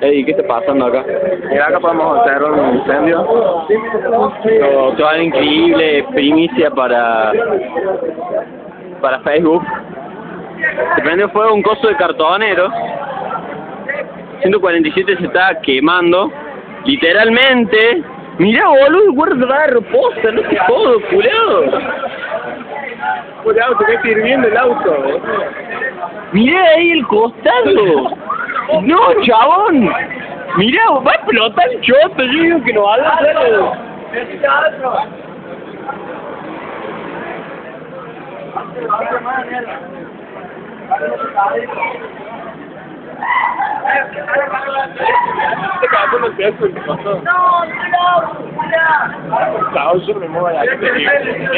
Ey, ¿qué está pasando acá? Mira, acá podemos hacer un incendio. Toda increíble primicia para Facebook. Se prendió fuego un coso de cartonero. 147 se está quemando. Literalmente. Mirá, boludo, guarda reposa, no te jodo, culiao. Cuidado, te está hirviendo el auto. Mirá ahí el costado. No, chabón. Mirá, va a explotar el choto. Yo digo que no va a hacerlo.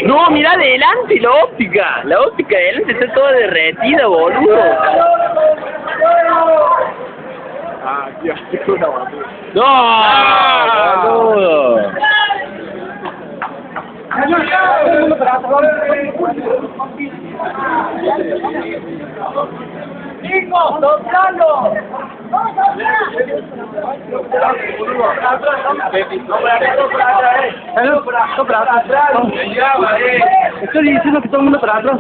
No, mira adelante la óptica. La óptica de adelante está toda derretida, boludo. Ah, tío, es una basura. No, boludo. ¡Hijo, doblalo! Estoy diciendo que todo el mundo para atrás.